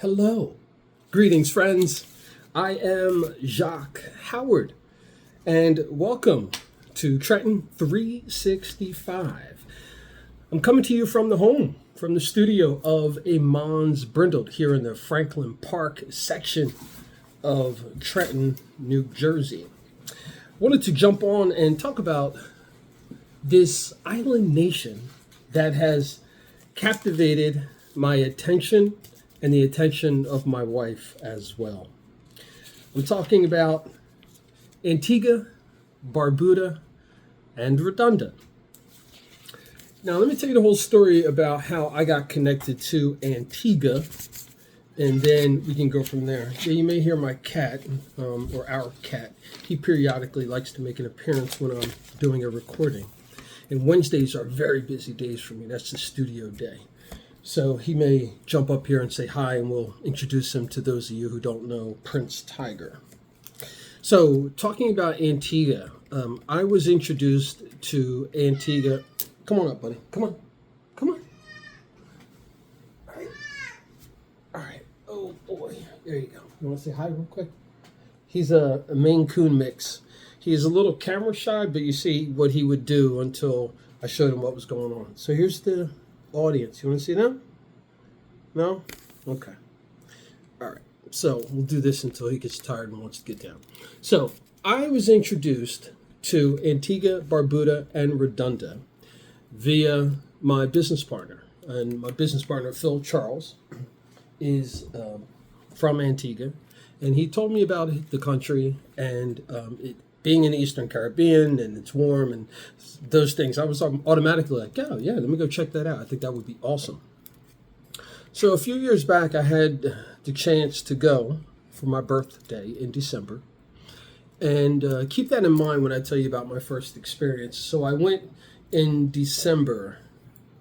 Hello. Greetings, friends. I am Jacque Howard, and welcome to Trenton 365. I'm coming to you from the home, from the studio of A Mons Brindled here in the Franklin Park section of Trenton, New Jersey. Wanted to jump on and talk about this island nation that has captivated my attention and the attention of my wife as well. I'm talking about Antigua, Barbuda, and Redonda. Now, let me tell you the whole story about how I got connected to Antigua, and then we can go from there. Yeah, you may hear my cat, or our cat. He periodically likes to make an appearance when I'm doing a recording. And Wednesdays are very busy days for me. That's the studio day. So he may jump up here and say hi, and we'll introduce him to those of you who don't know Prince Tiger. So talking about Antigua, I was introduced to Antigua. Come on up, buddy. Come on. Come on. All right. All right. Oh, boy. There you go. You want to say hi real quick? He's a Maine Coon mix. He is a little camera shy, but you see what he would do until I showed him what was going on. So here's the audience. You want to see them? No? Okay. All right. So we'll do this until he gets tired and wants to get down. So I was introduced to Antigua, Barbuda, and Redonda via my business partner. And my business partner, Phil Charles, is from Antigua. And he told me about the country and it being in the Eastern Caribbean, and it's warm and those things. I was automatically like, oh, yeah, let me go check that out. I think that would be awesome. So a few years back, I had the chance to go for my birthday in December. And keep that in mind when I tell you about my first experience. So I went in December,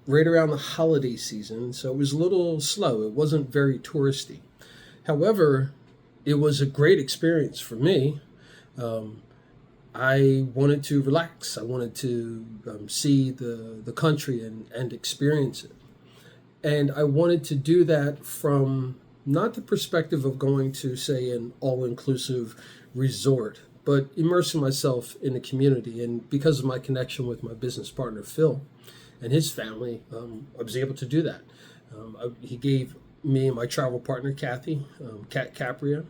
right around the holiday season. So it was a little slow. It wasn't very touristy. However, it was a great experience for me. I wanted to relax. I wanted to see the country and experience it. And I wanted to do that from not the perspective of going to, say, an all-inclusive resort, but immersing myself in the community. And because of my connection with my business partner, Phil, and his family, I was able to do that. He gave me and my travel partner, Kathy, Kat Capria.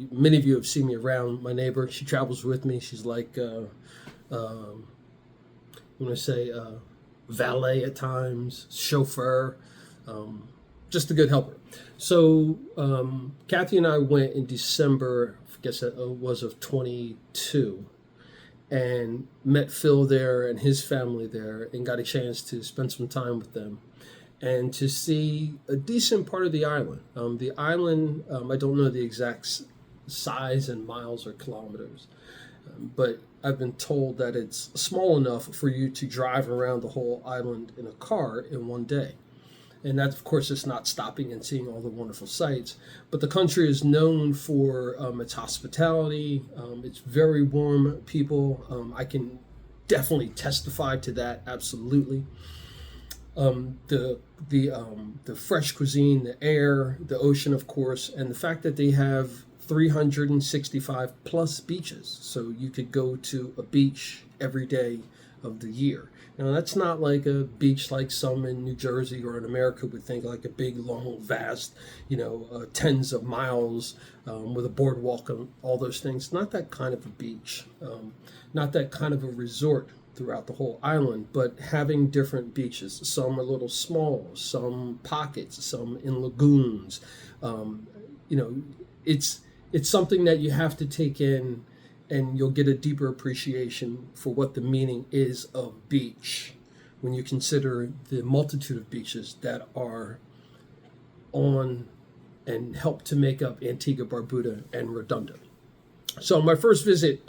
Many of you have seen me around. My neighbor, she travels with me. She's like, valet at times, chauffeur, just a good helper. So Kathy and I went in December, I guess it was of 22, and met Phil there and his family there and got a chance to spend some time with them and to see a decent part of the island. The island, I don't know the exact size in miles or kilometers, but I've been told that it's small enough for you to drive around the whole island in a car in one day. And that, of course, is not stopping and seeing all the wonderful sights. But the country is known for its hospitality. It's very warm people. I can definitely testify to that, absolutely. The fresh cuisine, the air, the ocean, of course, and the fact that they have 365 plus beaches. So you could go to a beach every day of the year. Now, that's not like a beach like some in New Jersey or in America would think, like a big, long, vast, tens of miles with a boardwalk and all those things. Not that kind of a beach, not that kind of a resort throughout the whole island, but having different beaches. Some are a little small, some pockets, some in lagoons. It's something that you have to take in, and you'll get a deeper appreciation for what the meaning is of beach when you consider the multitude of beaches that are on and help to make up Antigua, Barbuda, and Redonda. So my first visit,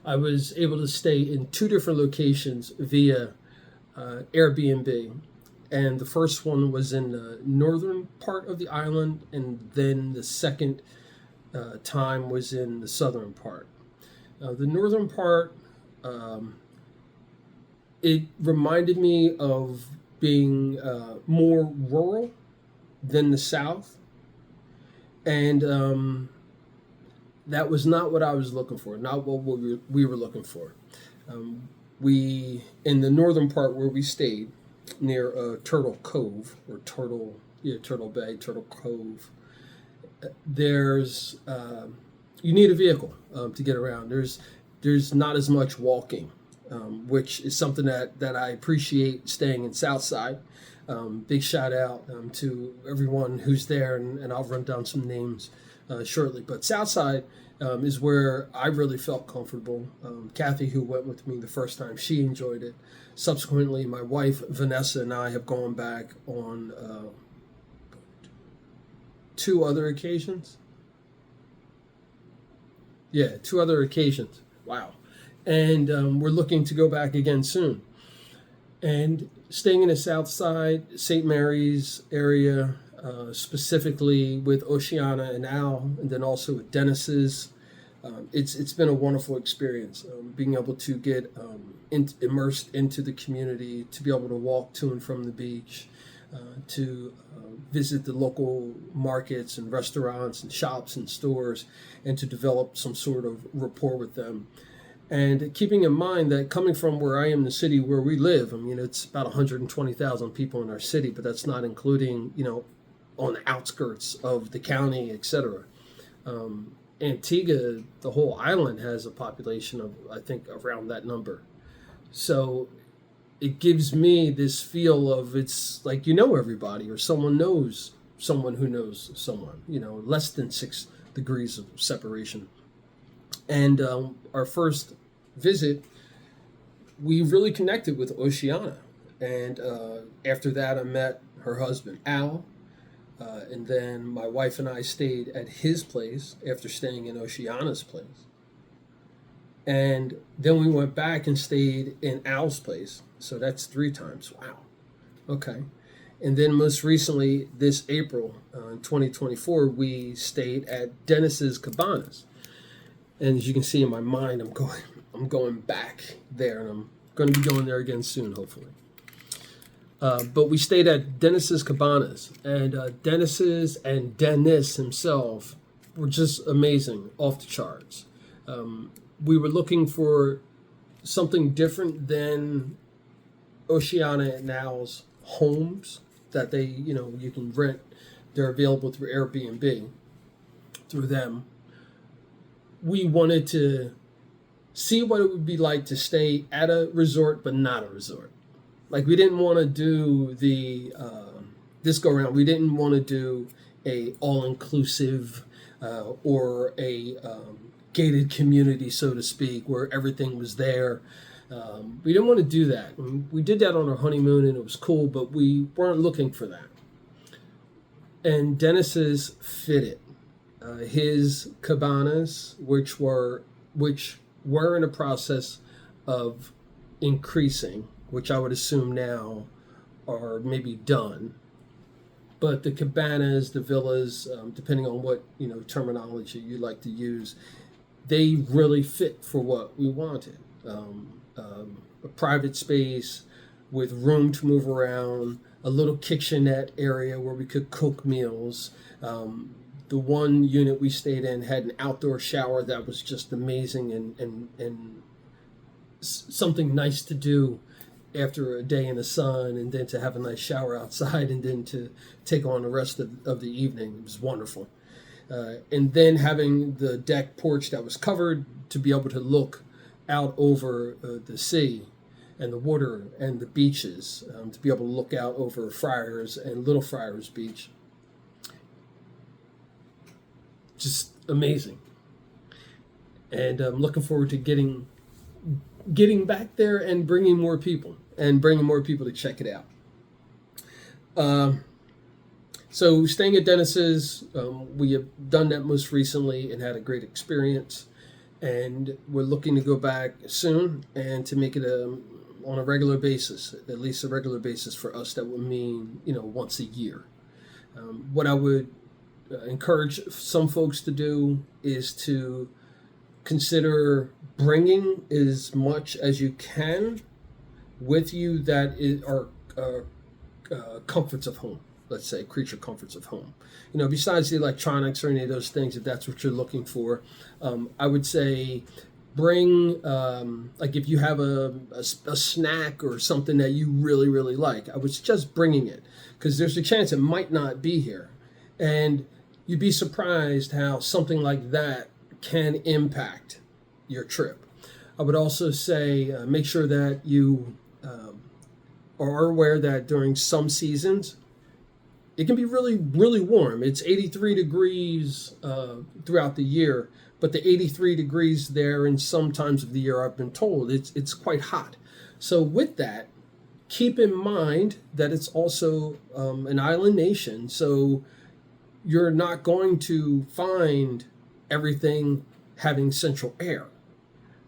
I was able to stay in two different locations via Airbnb. And the first one was in the northern part of the island, and then the second time was in the southern part. The northern part, it reminded me of being more rural than the south. And that was not what I was looking for, not what we were looking for. We, in the northern part where we stayed, near Turtle Cove, or Turtle Bay, Turtle Cove, there's you need a vehicle to get around. There's not as much walking, which is something that I appreciate staying in Southside. Big shout out to everyone who's there, and I'll run down some names shortly. But Southside is where I really felt comfortable. Kathy, who went with me the first time, she enjoyed it. Subsequently, my wife Vanessa and I have gone back on 2 other occasions. Yeah, 2 other occasions. Wow. And we're looking to go back again soon. And staying in the South Side, St. Mary's area, specifically with Oceana and Al, and then also with Dennis's, it's been a wonderful experience. Being able to get immersed into the community, to be able to walk to and from the beach, to visit the local markets and restaurants and shops and stores, and to develop some sort of rapport with them. And keeping in mind that coming from where I am, the city where we live, I mean, it's about 120,000 people in our city, but that's not including, on the outskirts of the county, etc. Antigua, the whole island, has a population of, I think, around that number. So it gives me this feel of, it's like everybody, or someone knows someone who knows someone, less than 6 degrees of separation. And our first visit, we really connected with Oceana. And after that, I met her husband, Al. And then my wife and I stayed at his place after staying in Oceana's place. And then we went back and stayed in Al's place. So that's 3 times. Wow. Okay. And then most recently, this April, in 2024, we stayed at Dennis's Cabanas. And as you can see in my mind, I'm going back there, and I'm going to be going there again soon, hopefully. But we stayed at Dennis's Cabanas, and Dennis's and Dennis himself were just amazing, off the charts. We were looking for something different than Oceana and Al's homes that they, you can rent. They're available through Airbnb, through them. We wanted to see what it would be like to stay at a resort, but not a resort. Like, we didn't want to do the this go around. We didn't want to do a all-inclusive or a gated community, so to speak, where everything was there. We didn't want to do that. We did that on our honeymoon, and it was cool, but we weren't looking for that. And Dennis's fitted. His cabanas, which were in a process of increasing, which I would assume now are maybe done. But the cabanas, the villas, depending on what terminology you like to use, they really fit for what we wanted. A private space with room to move around, a little kitchenette area where we could cook meals. The one unit we stayed in had an outdoor shower that was just amazing, and something nice to do after a day in the sun, and then to have a nice shower outside, and then to take on the rest of the evening. It was wonderful. And then having the deck porch that was covered to be able to look out over the sea and the water and the beaches, to be able to look out over Friars and Little Friars Beach. Just amazing. And I'm looking forward to getting back there and bringing more people to check it out. So staying at Dennis's, we have done that most recently and had a great experience. And we're looking to go back soon and to make it on a regular basis, at least a regular basis for us. That would mean, once a year. What I would encourage some folks to do is to consider bringing as much as you can with you that are comforts of home. let's say, creature comforts of home. Besides the electronics or any of those things, if that's what you're looking for, I would say bring, like if you have a snack or something that you really, really like, I would suggest bringing it, because there's a chance it might not be here. And you'd be surprised how something like that can impact your trip. I would also say make sure that you are aware that during some seasons, it can be really, really warm. It's 83 degrees throughout the year, but the 83 degrees there in some times of the year, I've been told, it's quite hot. So with that, keep in mind that it's also an island nation, so you're not going to find everything having central air.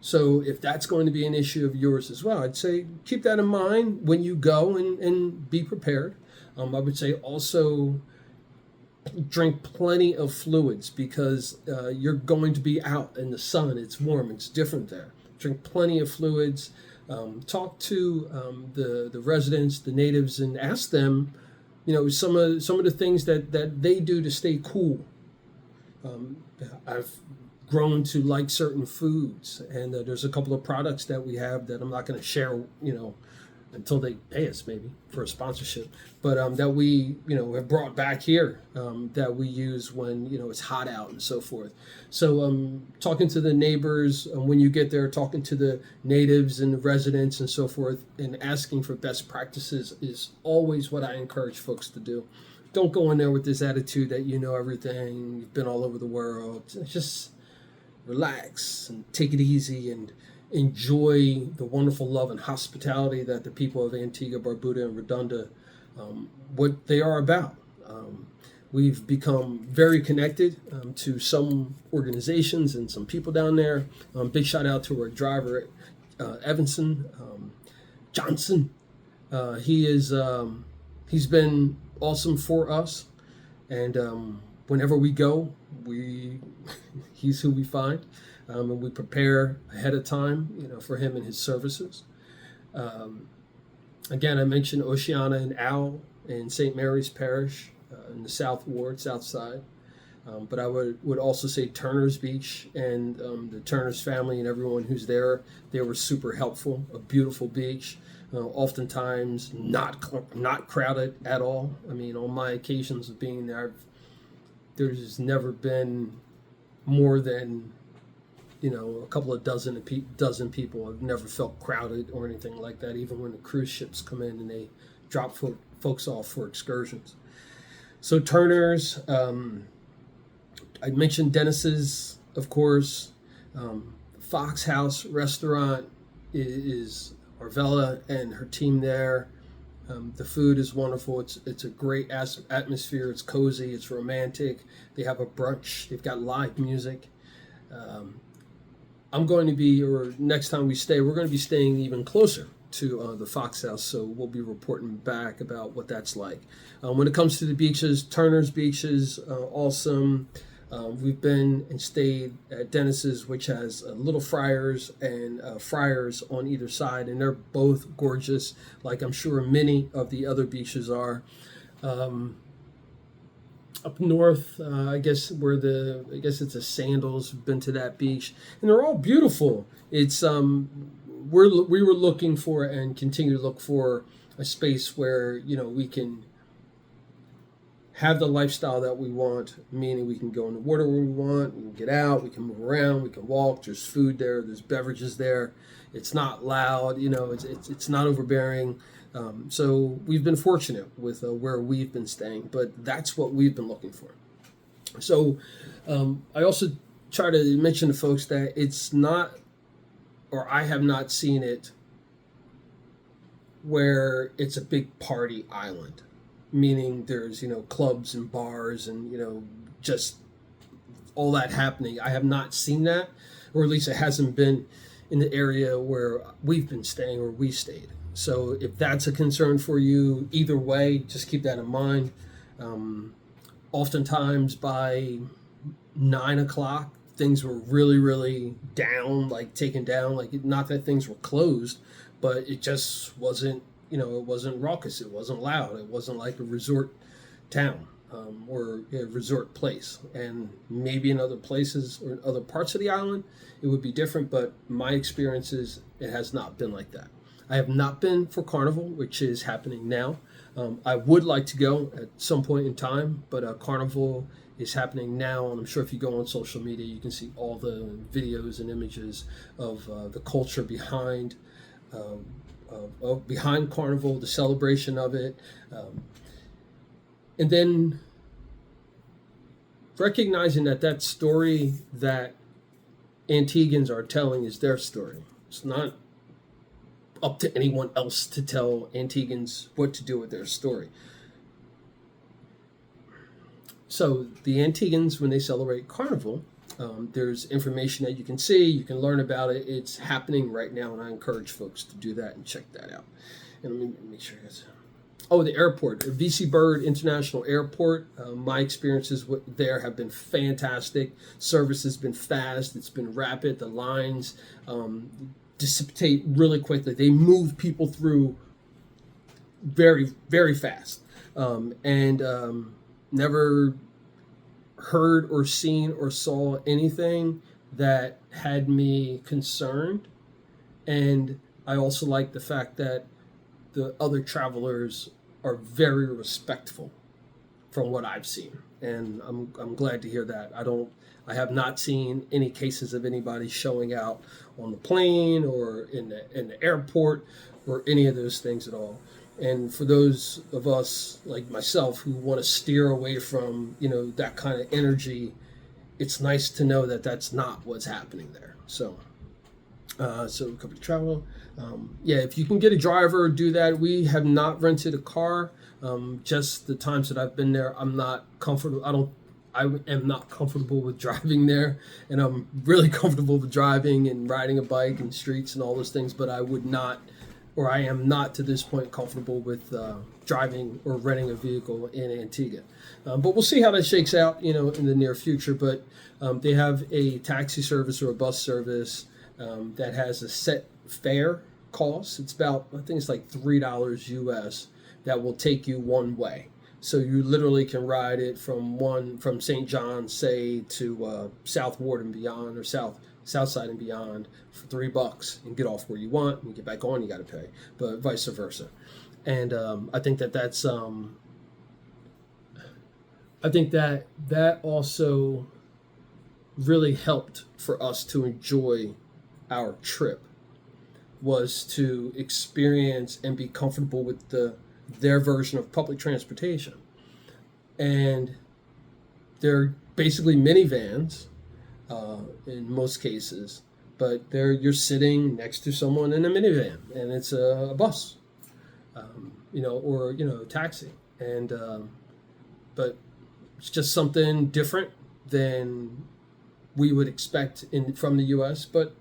So if that's going to be an issue of yours as well, I'd say keep that in mind when you go and be prepared. I would say also drink plenty of fluids, because you're going to be out in the sun. It's warm. It's different there. Drink plenty of fluids. Talk to the residents, the natives, and ask them, some of the things that they do to stay cool. I've grown to like certain foods, and there's a couple of products that we have that I'm not going to share, until they pay us maybe for a sponsorship, but that we, have brought back here, that we use when, it's hot out and so forth. So talking to the neighbors when you get there, talking to the natives and the residents and so forth, and asking for best practices is always what I encourage folks to do. Don't go in there with this attitude that you know everything, you've been all over the world. Just relax and take it easy and enjoy the wonderful love and hospitality that the people of Antigua, Barbuda, and Redonda, what they are about. We've become very connected to some organizations and some people down there. Big shout out to our driver, Evanson Johnson. He's been awesome for us, and whenever we go, he's who we find. And we prepare ahead of time, for him and his services. Again, I mentioned Oceana and Owl in St. Mary's Parish in the South Ward, South Side. But I would also say Turner's Beach and the Turner's family and everyone who's there. They were super helpful. A beautiful beach, oftentimes not crowded at all. I mean, on my occasions of being there, there's never been more than a couple of dozen people. I've never felt crowded or anything like that, even when the cruise ships come in and they drop folks off for excursions. So Turner's, I mentioned Dennis's, of course. Fox House Restaurant is Arvella and her team there. The food is wonderful. It's a great atmosphere. It's cozy. It's romantic. They have a brunch. They've got live music. I'm going to be, or next time we stay, we're going to be staying even closer to the Fox House, so we'll be reporting back about what that's like. When it comes to the beaches, Turner's Beaches, awesome. We've been and stayed at Dennis's, which has Little Friars and Friars on either side, and they're both gorgeous, like I'm sure many of the other beaches are. Up north, I guess it's a Sandals. Been to that beach, and they're all beautiful. It's we were looking for and continue to look for a space where we can have the lifestyle that we want, meaning we can go in the water when we want, we can get out, we can move around, we can walk. There's food there, there's beverages there. It's not loud, it's not overbearing. So we've been fortunate with where we've been staying, but that's what we've been looking for. So I also try to mention to folks that it's not, or I have not seen it, where it's a big party island, meaning there's, clubs and bars and, just all that happening. I have not seen that, or at least it hasn't been in the area where we've been staying or we stayed. So if that's a concern for you, either way, just keep that in mind. Oftentimes by 9 o'clock, things were really, really down, like taken down, like not that things were closed, but it just wasn't, it wasn't raucous. It wasn't loud. It wasn't like a resort town or a resort place. And maybe in other places or other parts of the island, it would be different. But my experience is it has not been like that. I have not been for Carnival, which is happening now. I would like to go at some point in time, but Carnival is happening now, and I'm sure if you go on social media, you can see all the videos and images of the culture um, behind Carnival, the celebration of it, and then recognizing that story that Antiguans are telling is their story. It's not up to anyone else to tell Antiguans what to do with their story. So the Antiguans, when they celebrate Carnival, there's information that you can see, you can learn about it. It's happening right now, and I encourage folks to do that and check that out. And let me make sure you guys. Oh, the airport, VC Bird International Airport. My experiences there have been fantastic. Service has been fast. It's been rapid. The lines dissipate really quickly. They move people through very, very fast. And never heard or seen or saw anything that had me concerned. And I also like the fact that the other travelers are very respectful from what I've seen. And I'm glad to hear that. I have not seen any cases of anybody showing out on the plane or in the airport or any of those things at all. And for those of us like myself who want to steer away from, that kind of energy, it's nice to know that that's not what's happening there. So company travel. If you can get a driver, do that. We have not rented a car. Just the times that I've been there, I'm not comfortable. I am not comfortable with driving there, and I'm really comfortable with driving and riding a bike and streets and all those things, but I am not to this point comfortable with driving or renting a vehicle in Antigua. But we'll see how that shakes out, in the near future. But they have a taxi service or a bus service that has a set fare cost. It's about, I think it's like $3 US that will take you one way. So you literally can ride it from St. John, say, to South Ward and beyond, or South Side and beyond, for $3 and get off where you want. When you get back on, you got to pay, but vice versa. And I think that's I think that also really helped for us to enjoy our trip, was to experience and be comfortable with their version of public transportation. And they're basically minivans in most cases, but you're sitting next to someone in a minivan, and it's a bus, or a taxi, and but it's just something different than we would expect from the U.S., but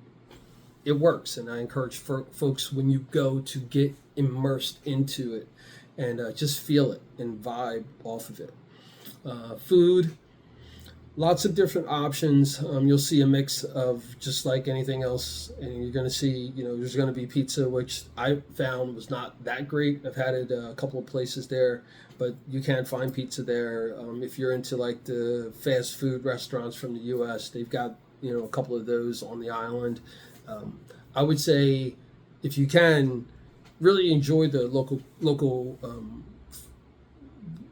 it works, and I encourage folks, when you go, to get immersed into it and just feel it and vibe off of it. Food, lots of different options. You'll see a mix of just like anything else, and you're going to see, there's going to be pizza, which I found was not that great. I've had it a couple of places there, but you can find pizza there. If you're into like the fast food restaurants from the U.S., they've got, a couple of those on the island. I would say, if you can, really enjoy the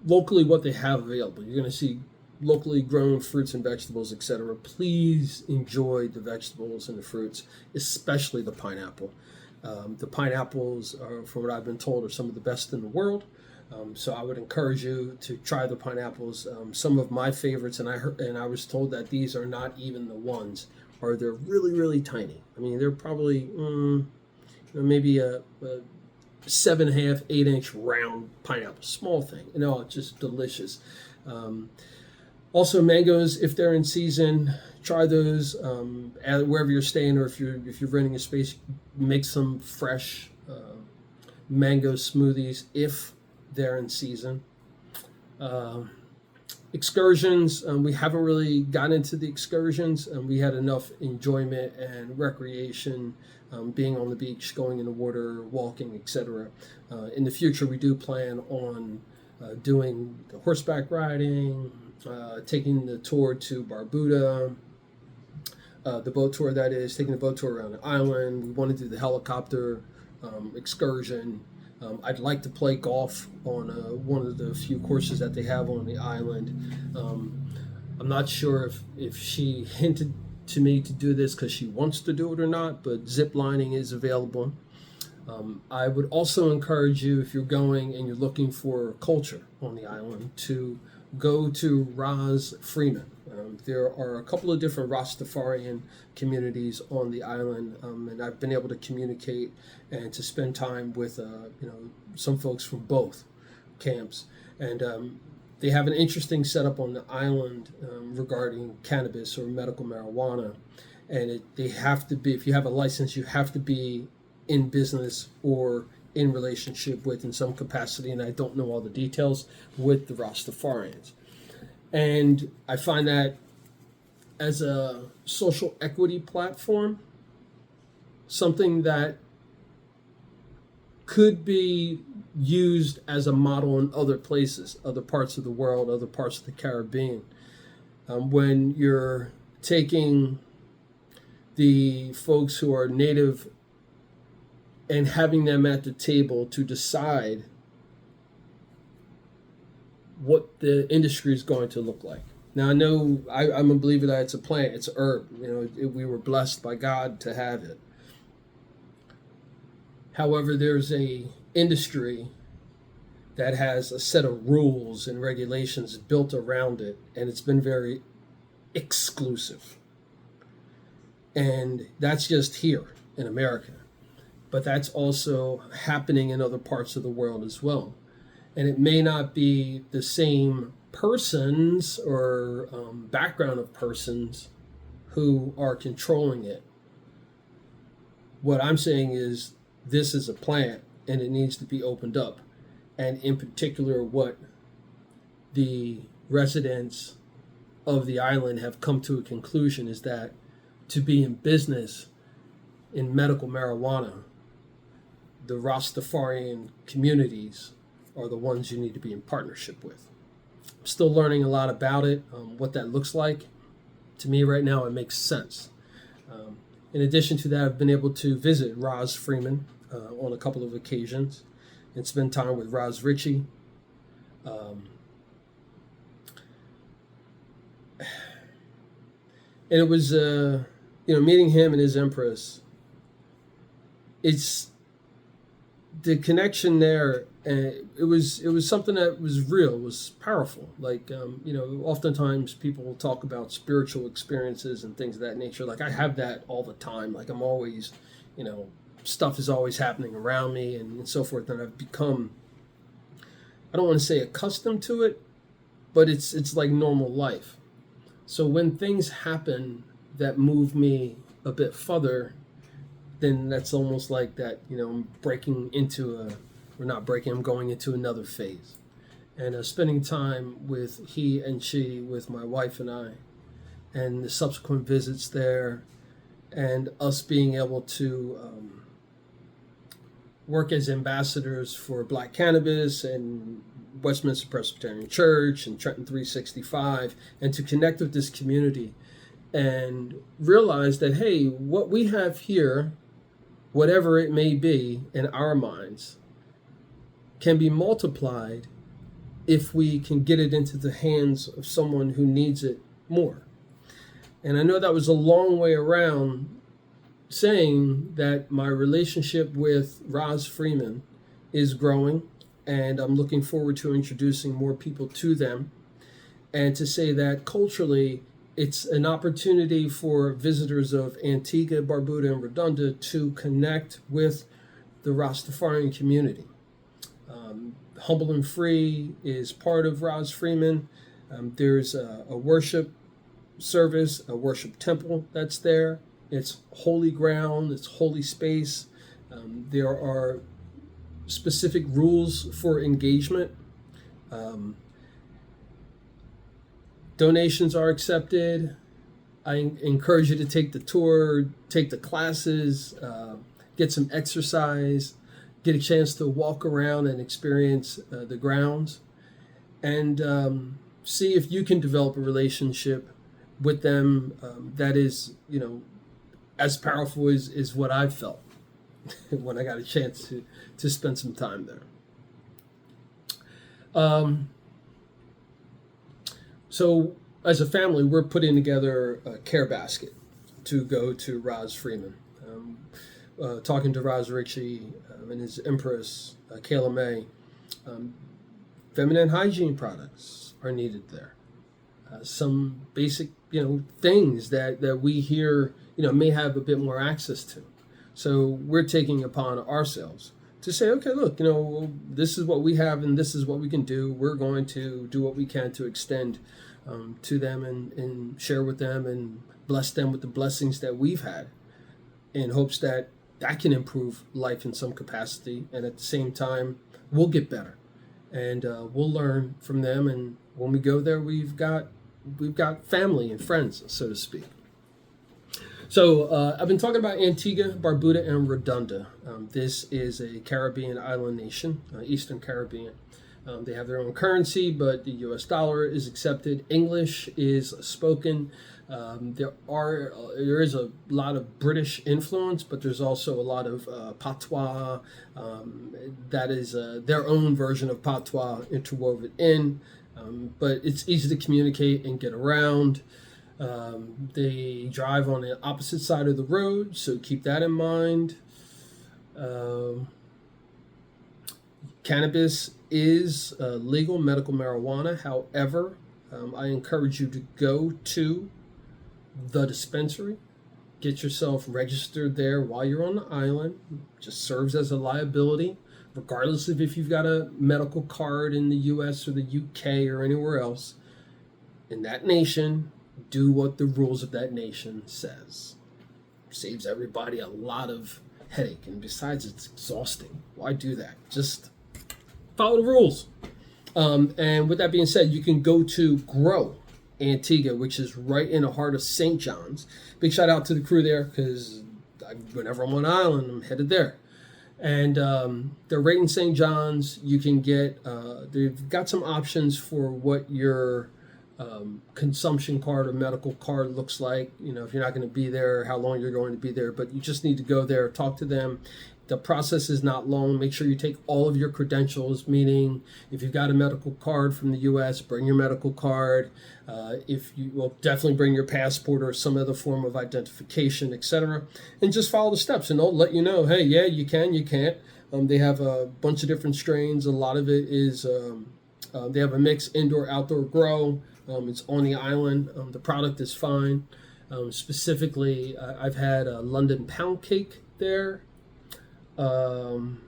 locally what they have available. You're going to see locally grown fruits and vegetables, etc. Please enjoy the vegetables and the fruits, especially the pineapple. The pineapples are, from what I've been told, are some of the best in the world. So I would encourage you to try the pineapples. Some of my favorites, and I was told that these are not even the ones, or they're really, really tiny. I mean, they're probably maybe a 7.5, 8-inch round pineapple, small thing. It's just delicious. Also, mangoes, if they're in season, try those wherever you're staying, or if you're renting a space, make some fresh mango smoothies if they're in season. Excursions, we haven't really gotten into the excursions. We had enough enjoyment and recreation, being on the beach, going in the water, walking, etc. In the future, we do plan on doing the horseback riding, taking the tour to Barbuda, the boat tour that is, taking the boat tour around the island. We want to do the helicopter excursion. I'd like to play golf on one of the few courses that they have on the island. I'm not sure if she hinted to me to do this because she wants to do it or not, but zip lining is available. I would also encourage you, if you're going and you're looking for culture on the island, to go to Ras Freeman. There are a couple of different Rastafarian communities on the island, and I've been able to communicate and to spend time with some folks from both camps. And they have an interesting setup on the island regarding cannabis or medical marijuana. And they have to be, if you have a license, you have to be in business or in relationship with, in some capacity, and I don't know all the details, with the Rastafarians. And I find that as a social equity platform, something that could be used as a model in other places, other parts of the world, other parts of the Caribbean. When you're taking the folks who are native and having them at the table to decide what the industry is going to look like. Now, I know I'm a believer that it's a plant, it's a herb. We were blessed by God to have it. However, there's a industry that has a set of rules and regulations built around it, and it's been very exclusive. And that's just here in America. But that's also happening in other parts of the world as well. And it may not be the same persons or background of persons who are controlling it. What I'm saying is this is a plant and it needs to be opened up. And in particular, what the residents of the island have come to a conclusion is that to be in business in medical marijuana, the Rastafarian communities are the ones you need to be in partnership with. I'm still learning a lot about it, what that looks like. To me right now, it makes sense. In addition to that, I've been able to visit Ras Freeman on a couple of occasions and spend time with R.E.A.C.H. And it was, meeting him and his empress. It's the connection there, and it was something that was real, was powerful. Like, oftentimes people will talk about spiritual experiences and things of that nature. Like, I have that all the time. Like, I'm always, stuff is always happening around me and so forth. And I've become, I don't want to say accustomed to it, but it's like normal life. So when things happen that move me a bit further, then that's almost like that, I'm breaking into I'm going into another phase. And spending time with he and she, with my wife and I, and the subsequent visits there, and us being able to work as ambassadors for Black Cannabis and Westminster Presbyterian Church and Trenton 365, and to connect with this community and realize that, hey, what we have here, whatever it may be in our minds, can be multiplied if we can get it into the hands of someone who needs it more. And I know that was a long way around saying that my relationship with Ras Freeman is growing, and I'm looking forward to introducing more people to them, and to say that culturally, it's an opportunity for visitors of Antigua, Barbuda, and Redonda to connect with the Rastafarian community. Humble and Free is part of Ras Freeman. There's a worship service, a worship temple that's there. It's holy ground, it's holy space. There are specific rules for engagement. Donations are accepted. I encourage you to take the tour, take the classes, get some exercise, get a chance to walk around and experience the grounds. and see if you can develop a relationship with them that is, as powerful as what I felt when I got a chance to spend some time there. So as a family, we're putting together a care basket to go to Roz Freeman. Talking to R.E.A.C.H and his Empress, Kayla May, feminine hygiene products are needed there. Some basic, things that we here, may have a bit more access to. So we're taking upon ourselves to say, okay, look, this is what we have and this is what we can do. We're going to do what we can to extend to them and share with them and bless them with the blessings that we've had, in hopes that can improve life in some capacity. And at the same time, we'll get better and we'll learn from them. And when we go there, we've got family and friends, so to speak. So I've been talking about Antigua, Barbuda, and Redonda. This is a Caribbean island nation, Eastern Caribbean. They have their own currency, but the U.S. dollar is accepted. English is spoken. There is a lot of British influence, but there's also a lot of patois. That is their own version of patois interwoven in. But it's easy to communicate and get around. They drive on the opposite side of the road, so keep that in mind. Cannabis is legal, medical marijuana. However, I encourage you to go to the dispensary, get yourself registered there while you're on the island. It just serves as a liability, regardless of if you've got a medical card in the US or the UK or anywhere else. In that nation, do what the rules of that nation says. Saves everybody a lot of headache, and besides, it's exhausting. Why do that? Just follow the rules. And with that being said, you can go to Grow Antigua, which is right in the heart of St. John's. Big shout out to the crew there, because whenever I'm on an island, I'm headed there. And they're right in St. John's. You can get, they've got some options for what your consumption card or medical card looks like. If you're not going to be there, how long you're going to be there, but you just need to go there, talk to them. The process is not long. Make sure you take all of your credentials, meaning if you've got a medical card from the U.S., bring your medical card. If you will, definitely bring your passport or some other form of identification, etc. And just follow the steps, and they'll let you know, hey, yeah, you can, you can't. They have a bunch of different strains. A lot of it is, they have a mix indoor-outdoor grow. It's on the island. The product is fine. Specifically, I've had a London pound cake there. Off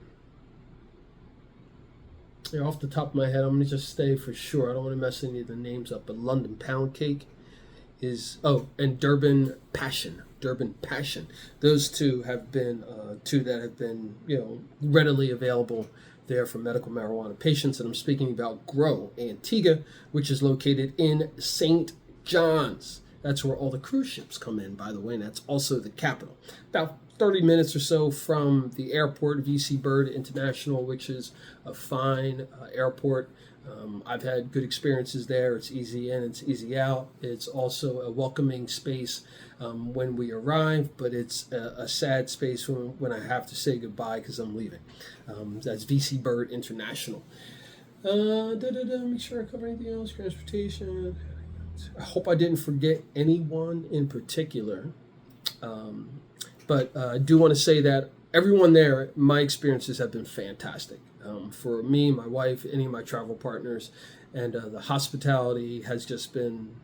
the top of my head, I'm going to just say for sure, I don't want to mess any of the names up, but London pound cake is, and Durban Passion. Those two have been two that have been, readily available there for medical marijuana patients. And I'm speaking about Grow Antigua, which is located in St. John's. That's where all the cruise ships come in, by the way, and that's also the capital. About 30 minutes or so from the airport, V.C. Bird International, which is a fine airport. I've had good experiences there. It's easy in, it's easy out. It's also a welcoming space when we arrive, but it's a sad space when I have to say goodbye because I'm leaving. That's V.C. Bird International. Make sure I cover anything else. Transportation. I hope I didn't forget anyone in particular. But I do want to say that everyone there, my experiences have been fantastic. For me, my wife, any of my travel partners, and the hospitality has just been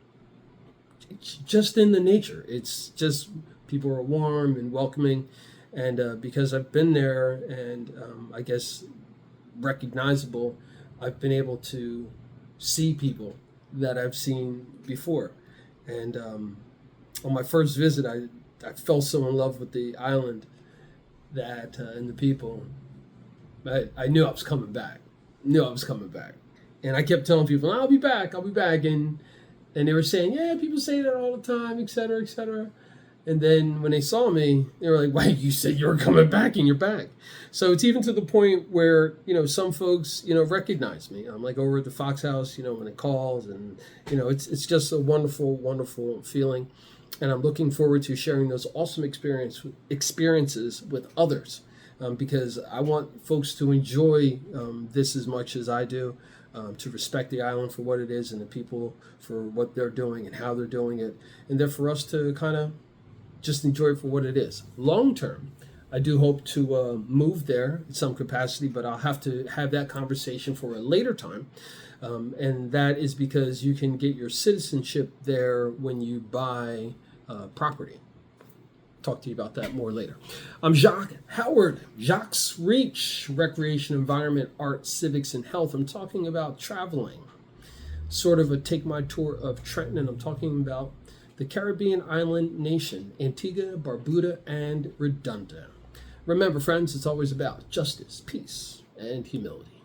just in the nature. It's just people are warm and welcoming. And because I've been there and I guess recognizable, I've been able to see people that I've seen before. And on my first visit, I fell so in love with the island that and the people. I knew I was coming back. And I kept telling people, I'll be back. And they were saying, yeah, people say that all the time, et cetera, et cetera. And then when they saw me, they were like, "Wait, you said you were coming back and you're back." So it's even to the point where, some folks, recognize me. I'm like over at the Fox House, when it calls, and, it's just a wonderful, wonderful feeling. And I'm looking forward to sharing those awesome experiences with others, because I want folks to enjoy this as much as I do, to respect the island for what it is and the people for what they're doing and how they're doing it, and then for us to kind of just enjoy it for what it is. Long term, I do hope to move there in some capacity, but I'll have to have that conversation for a later time. And that is because you can get your citizenship there when you buy property. Talk to you about that more later. I'm Jacque Howard, Jacques R.E.A.C.H, Recreation, Environment, Art, Civics, and Health. I'm talking about traveling, sort of a take my tour of Trenton, and I'm talking about the Caribbean island nation, Antigua, Barbuda, and Redonda. Remember, friends, it's always about justice, peace, and humility.